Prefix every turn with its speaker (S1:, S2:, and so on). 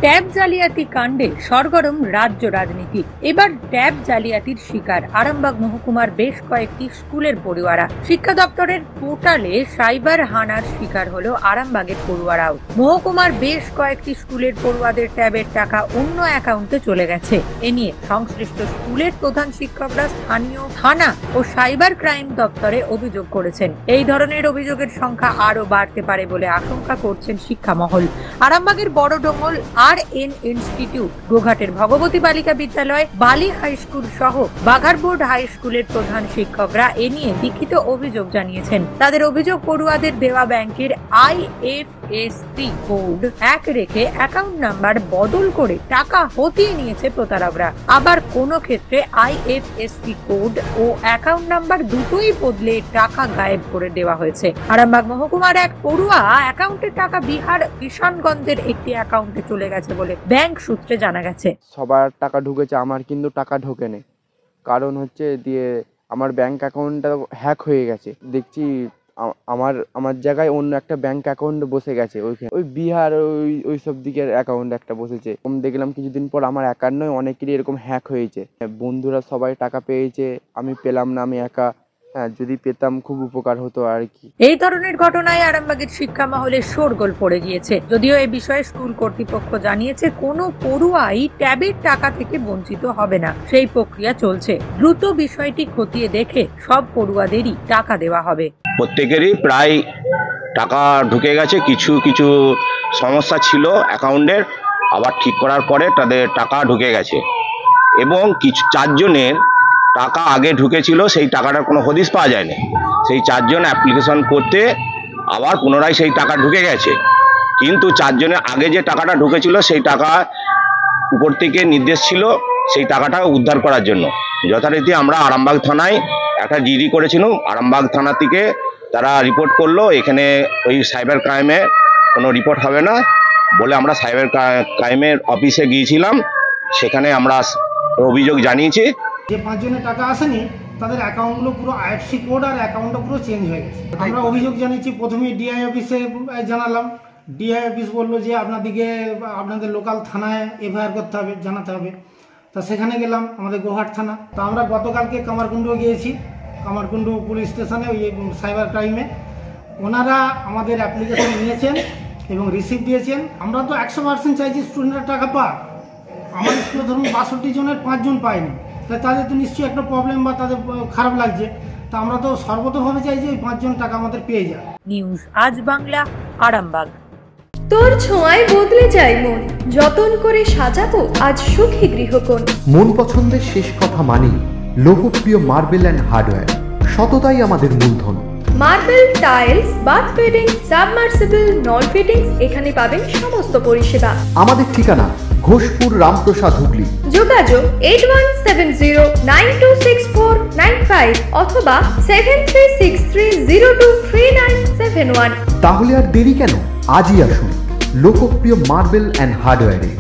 S1: Tab জালিয়াতি কাণ্ডে সরগরম রাজ্য রাজনীতি। এবার ট্যাব জালিয়াতির শিকার আরামবাগ মহকুমার বেশ কয়েকটি স্কুলের পড়ুয়ারা। শিক্ষা দপ্তরের পোর্টালে সাইবার হানার শিকার হলো আরামবাগের পড়ুয়ারাও। মহকুমার বেশ কয়েকটি স্কুলের পড়ুয়াদের ট্যাবের টাকা অন্য অ্যাকাউন্টে চলে গেছে। এ নিয়ে সংশ্লিষ্ট স্কুলের প্রধান শিক্ষকরা স্থানীয় থানা ও সাইবার ক্রাইম দপ্তরে অভিযোগ করেছেন। এই ধরনের অভিযোগের সংখ্যা আরো বাড়তে পারে বলে আশঙ্কা করছেন শিক্ষা মহল। আরামবাগের বড়ডোঙ্গল RN ইনস্টিটিউট, গোঘাটের ভগবতী বালিকা বিদ্যালয়, বালি হাই স্কুল সহ বাঘারবোর্ড হাই স্কুলের প্রধান শিক্ষকরা এ নিয়ে লিখিত অভিযোগ জানিয়েছেন। তাদের অভিযোগ, পড়ুয়াদের দেওয়া ব্যাংকের IFSC কোড এক রেখে অ্যাকাউন্ট নাম্বার বদল করে টাকা হতিয়ে নিয়েছে প্রতারকরা। আবার কোনো ক্ষেত্রে IFSC code O account number দুটোই বদলে টাকা গায়েব করে দেওয়া হয়েছে। আরামবাগ মহকুমার এক পড়ুয়া অ্যাকাউন্টের টাকা বিহার কিষানগঞ্জের একটি অ্যাকাউন্টে চলে গেছে বলে ব্যাংক সূত্রে জানা গেছে।
S2: সবার টাকা ঢুকেছে, আমার কিন্তু টাকা ঢোকেনি। কারণ হচ্ছে দিয়ে আমার ব্যাংক অ্যাকাউন্টটা হ্যাক হয়ে গেছে। দেখছি আমার জায়গায় অন্য একটা ব্যাংক অ্যাকাউন্ট বসে গেছে, ওই বিহার ওই সব দিকের অ্যাকাউন্ট একটা বসেছে। দেখলাম কিছুদিন পর আমার একার নয়, অনেকেরই এরকম হ্যাক হয়েছে। বন্ধুরা সবাই টাকা পেয়েছে, আমি পেলাম না। আমি একা, যদি পেতাম খুব উপকার হতো আর কি।
S1: এই ধরনের ঘটনায় আরামবাগের শিক্ষা মহলে শোরগোল পড়ে গিয়েছে। যদিও এই বিষয়ে স্কুল কর্তৃপক্ষ জানিয়েছে কোনো পড়ুয়াই ট্যাবের টাকা থেকে বঞ্চিত হবে না, সেই প্রক্রিয়া চলছে। দ্রুত বিষয়টি খতিয়ে দেখে সব পড়ুয়াদেরই টাকা দেওয়া হবে।
S3: প্রত্যেকেরই প্রায় টাকা ঢুকে গেছে। কিছু কিছু সমস্যা ছিল অ্যাকাউন্টের, আবার ঠিক করার পরে তাদের টাকা ঢুকে গেছে। এবং কিছু 4 জনের টাকা আগে ঢুকেছিল, সেই টাকাটার কোনো হদিশ পাওয়া যায়নি। সেই 4 জন অ্যাপ্লিকেশন করতে আবার পুনরায় সেই টাকা ঢুকে গেছে। কিন্তু 4 জনের আগে যে টাকাটা ঢুকেছিল সেই টাকা উপর থেকে নির্দেশ ছিল সেই টাকাটা উদ্ধার করার জন্য। যথারীতি আমরা আরামবাগ থানায় একটা জিডি করেছিলাম। আরামবাগ থানা থেকে তারা রিপোর্ট করলো, এখানে ওই সাইবার ক্রাইমে কোনো রিপোর্ট হবে না বলে আমরা সাইবার ক্রাইমের অফিসে গিয়েছিলাম। সেখানে আমরা অভিযোগ জানিয়েছি
S4: যে 5 জনের টাকা আসেনি, তাদের অ্যাকাউন্টগুলো পুরো IFSC কোড আর অ্যাকাউন্টটা পুরো চেঞ্জ হয়ে গেছে। আমরা অভিযোগ জানিয়েছি। প্রথমে DI অফিসে জানালাম। DI অফিস বললো যে আপনাদের লোকাল থানায় FIR করতে হবে, জানাতে হবে। তা সেখানে গেলাম, আমাদের গোঘাট থানা। তা আমরা গতকালকে কামারকুণ্ড গিয়েছি, কামারকুণ্ড পুলিশ স্টেশনে, ওই সাইবার ক্রাইমে। ওনারা আমাদের অ্যাপ্লিকেশন নিয়েছেন এবং রিসিভ দিয়েছেন। আমরা তো 100% চাইছি স্টুডেন্টরা টাকা পাক। আমার স্কুলে ধরুন 62 জনের 5 জন পায়নি, তাই তাদের তো নিশ্চয়ই একটা প্রবলেম বা তাদের খারাপ লাগছে। তা আমরা তো সর্বতভাবে চাই যে 5 জন টাকা আমাদের পেয়ে যায়।
S1: নিউজ আজ বাংলা, আরামবাগ।
S5: তোর ছোঁয়ায় বদলে যায় মন, যতন করে সাজাবো আজ সুখী গৃহকোণ।
S6: মন পছন্দের শেষ কথা মানি লোকপ্রিয় মার্বেল অ্যান্ড হার্ডওয়্যার, সততাই আমাদের মূলধন।
S5: Marble, tiles, bath fitting, submersible, নল ফিটিংস, এখানে পাবেন সমস্ত পরিষেবা।
S6: আমাদের ঠিকানা ঘোষপুর, রামপ্রসাদ, হুগলি।
S5: যোগাযোগ 8170926495 অথবা 7363023971।
S6: তাহলে আর দেরি কেন, আজই আসুন লোকপ্রিয় মার্বেল অ্যান্ড হার্ডওয়্যারে।